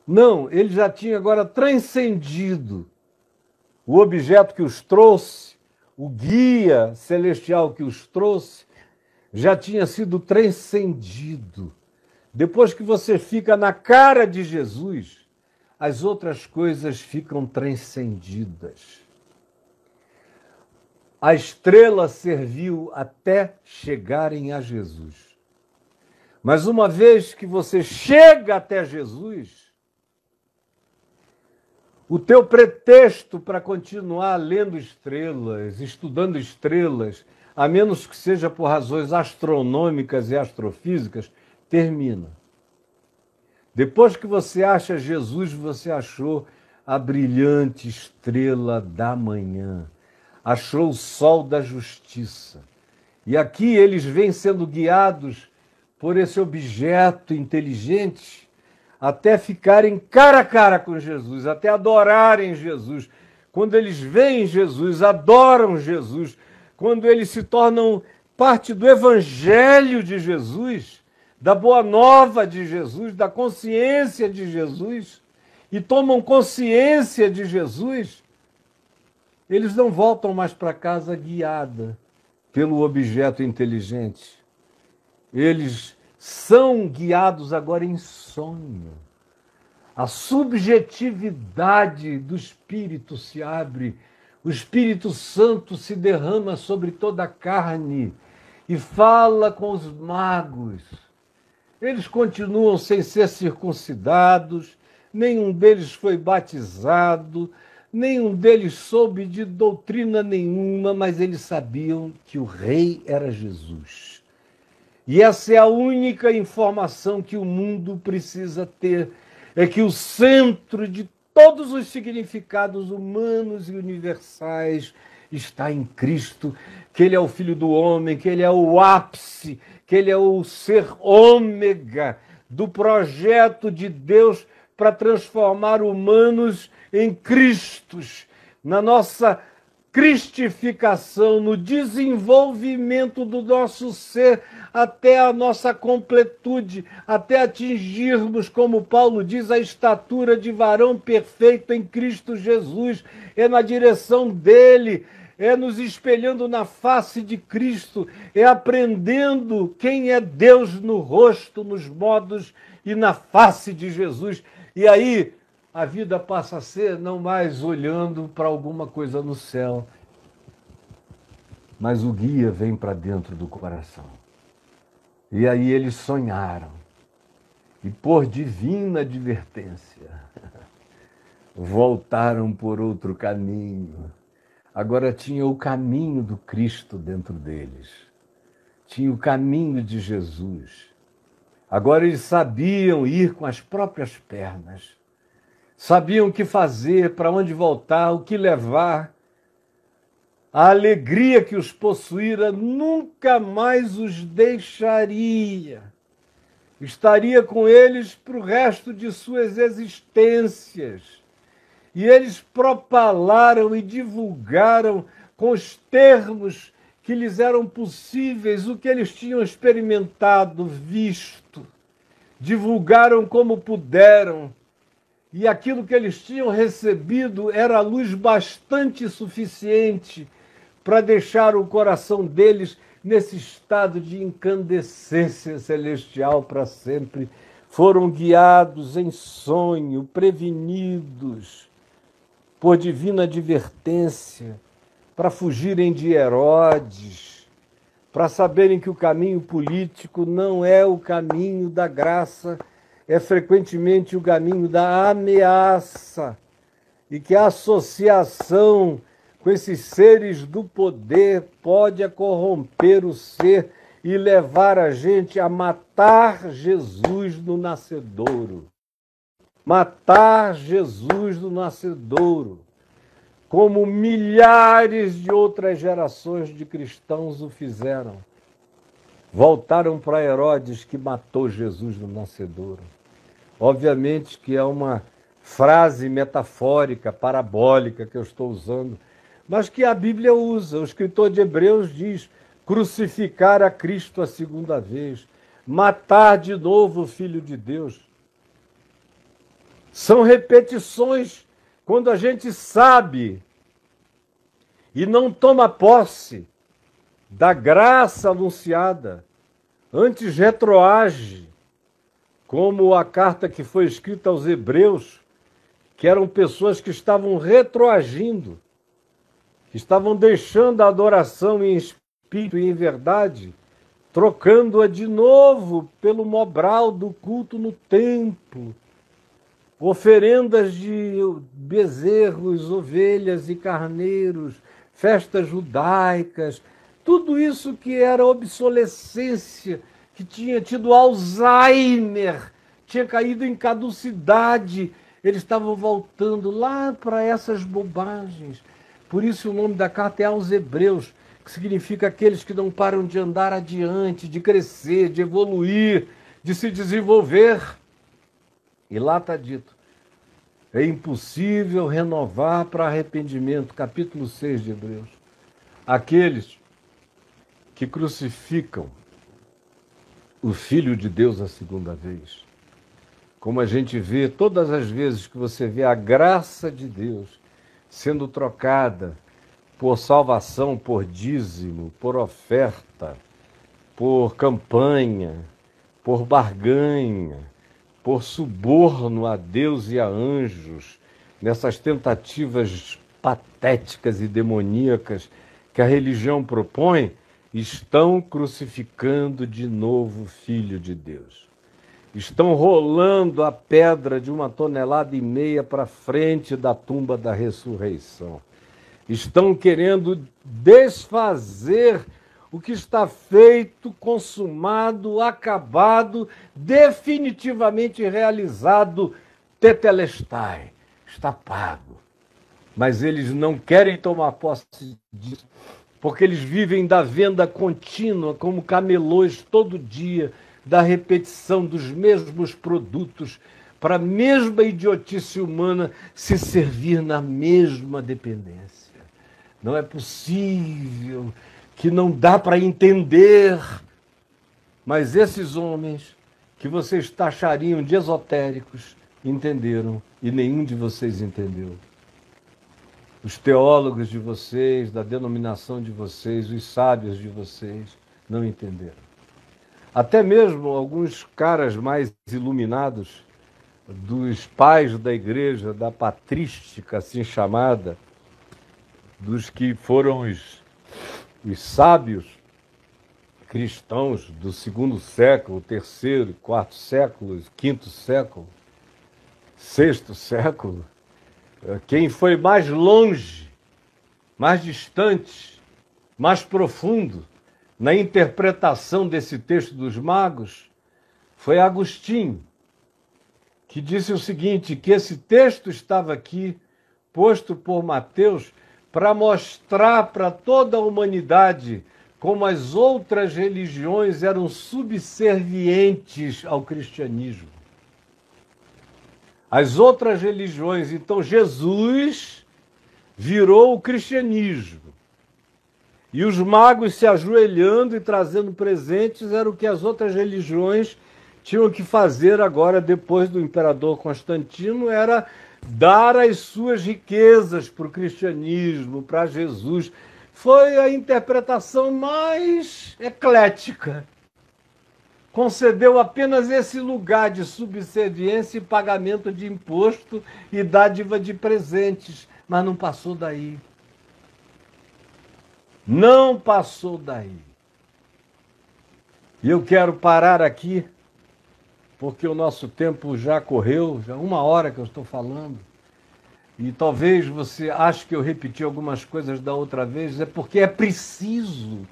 Não, ele já tinha agora transcendido o objeto que os trouxe, o guia celestial que os trouxe, já tinha sido transcendido. Depois que você fica na cara de Jesus, as outras coisas ficam transcendidas. A estrela serviu até chegarem a Jesus. Mas uma vez que você chega até Jesus, o teu pretexto para continuar lendo estrelas, estudando estrelas, a menos que seja por razões astronômicas e astrofísicas, termina. Depois que você acha Jesus, você achou a brilhante estrela da manhã, achou o sol da justiça. E aqui eles vêm sendo guiados por esse objeto inteligente até ficarem cara a cara com Jesus, até adorarem Jesus. Quando eles veem Jesus, adoram Jesus, quando eles se tornam parte do evangelho de Jesus, da boa nova de Jesus, da consciência de Jesus, e tomam consciência de Jesus, eles não voltam mais para casa guiada pelo objeto inteligente. Eles são guiados agora em sonho. A subjetividade do Espírito se abre, o Espírito Santo se derrama sobre toda a carne e fala com os magos. Eles continuam sem ser circuncidados, nenhum deles foi batizado, nenhum deles soube de doutrina nenhuma, mas eles sabiam que o rei era Jesus. E essa é a única informação que o mundo precisa ter, é que o centro de todos os significados humanos e universais está em Cristo, que Ele é o Filho do Homem, que Ele é o ápice, que Ele é o ser ômega do projeto de Deus para transformar humanos em Cristos, na nossa cristificação, no desenvolvimento do nosso ser até a nossa completude, até atingirmos, como Paulo diz, a estatura de varão perfeito em Cristo Jesus. É na direção dele, é nos espelhando na face de Cristo, é aprendendo quem é Deus no rosto, nos modos e na face de Jesus. E aí a vida passa a ser não mais olhando para alguma coisa no céu, mas o guia vem para dentro do coração. E aí eles sonharam, e por divina advertência, voltaram por outro caminho. Agora tinha o caminho do Cristo dentro deles, tinha o caminho de Jesus. Agora eles sabiam ir com as próprias pernas, sabiam o que fazer, para onde voltar, o que levar. A alegria que os possuíra nunca mais os deixaria. Estaria com eles para o resto de suas existências. E eles propalaram e divulgaram com os termos que lhes eram possíveis o que eles tinham experimentado, visto. Divulgaram como puderam. E aquilo que eles tinham recebido era luz bastante suficiente para deixar o coração deles nesse estado de incandescência celestial para sempre. Foram guiados em sonho, prevenidos por divina advertência, para fugirem de Herodes, para saberem que o caminho político não é o caminho da graça, é frequentemente o caminho da ameaça, e que a associação com esses seres do poder pode corromper o ser e levar a gente a matar Jesus no nascedouro. Matar Jesus no nascedouro, como milhares de outras gerações de cristãos o fizeram. Voltaram para Herodes, que matou Jesus no nascedouro. Obviamente que é uma frase metafórica, parabólica que eu estou usando, mas que a Bíblia usa. O escritor de Hebreus diz: crucificar a Cristo a segunda vez, matar de novo o Filho de Deus. São repetições. Quando a gente sabe e não toma posse da graça anunciada, antes retroage, como a carta que foi escrita aos Hebreus, que eram pessoas que estavam retroagindo, que estavam deixando a adoração em espírito e em verdade, trocando-a de novo pelo mobral do culto no templo, oferendas de bezerros, ovelhas e carneiros, festas judaicas, tudo isso que era obsolescência, que tinha tido Alzheimer, tinha caído em caducidade. Eles estavam voltando lá para essas bobagens. Por isso o nome da carta é aos Hebreus, que significa aqueles que não param de andar adiante, de crescer, de evoluir, de se desenvolver. E lá está dito: é impossível renovar para arrependimento, capítulo 6 de Hebreus, aqueles que crucificam o Filho de Deus a segunda vez. Como a gente vê todas as vezes que você vê a graça de Deus sendo trocada por salvação, por dízimo, por oferta, por campanha, por barganha, por suborno a Deus e a anjos, nessas tentativas patéticas e demoníacas que a religião propõe, estão crucificando de novo o Filho de Deus. Estão rolando a pedra de 1,5 toneladas para frente da tumba da ressurreição. Estão querendo desfazer o que está feito, consumado, acabado, definitivamente realizado, tetelestai, está pago. Mas eles não querem tomar posse disso, porque eles vivem da venda contínua, como camelôs todo dia, da repetição dos mesmos produtos, para a mesma idiotice humana se servir na mesma dependência. Não é possível, que não dá para entender. Mas esses homens que vocês taxariam de esotéricos entenderam e nenhum de vocês entendeu. Os teólogos de vocês, da denominação de vocês, os sábios de vocês não entenderam. Até mesmo alguns caras mais iluminados, dos pais da igreja, da patrística assim chamada, dos que foram os sábios cristãos do 2º século, 3º, 4º século, 5º século, 6º século, quem foi mais longe, mais distante, mais profundo na interpretação desse texto dos magos foi Agostinho, que disse o seguinte, que esse texto estava aqui posto por Mateus para mostrar para toda a humanidade como as outras religiões eram subservientes ao cristianismo. As outras religiões, então Jesus virou o cristianismo. E os magos se ajoelhando e trazendo presentes era o que as outras religiões tinham que fazer agora, depois do imperador Constantino, era dar as suas riquezas para o cristianismo, para Jesus. Foi a interpretação mais eclética. Concedeu apenas esse lugar de subserviência e pagamento de imposto e dádiva de presentes, mas não passou daí. Não passou daí. E eu quero parar aqui, porque o nosso tempo já correu, já 1 hora que eu estou falando. E talvez você ache que eu repeti algumas coisas da outra vez, é porque é preciso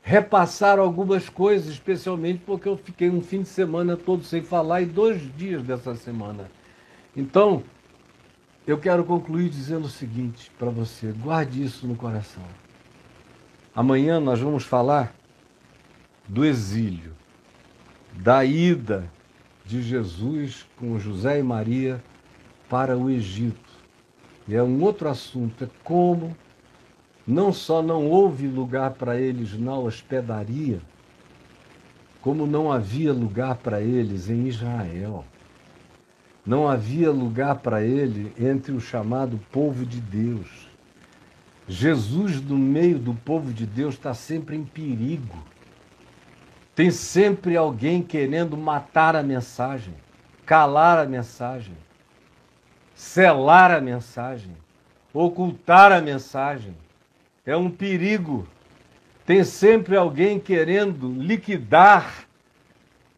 repassar algumas coisas, especialmente porque eu fiquei um fim de semana todo sem falar e 2 dias dessa semana. Então, eu quero concluir dizendo o seguinte para você, guarde isso no coração. Amanhã nós vamos falar do exílio, da ida de Jesus com José e Maria para o Egito. E é um outro assunto, é como não só não houve lugar para eles na hospedaria, como não havia lugar para eles em Israel. Não havia lugar para ele entre o chamado povo de Deus. Jesus, no meio do povo de Deus, está sempre em perigo. Tem sempre alguém querendo matar a mensagem, calar a mensagem, selar a mensagem, ocultar a mensagem. É um perigo. Tem sempre alguém querendo liquidar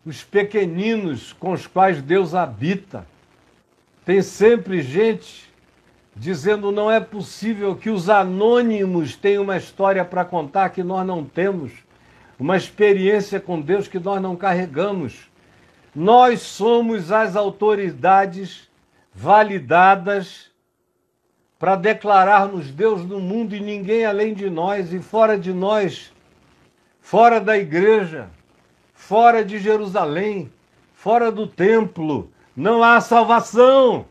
os pequeninos com os quais Deus habita. Tem sempre gente dizendo não é possível que os anônimos tenham uma história para contar que nós não temos, uma experiência com Deus que nós não carregamos. Nós somos as autoridades validadas para declararmos Deus no mundo e ninguém além de nós, e fora de nós, fora da igreja, fora de Jerusalém, fora do templo, não há salvação.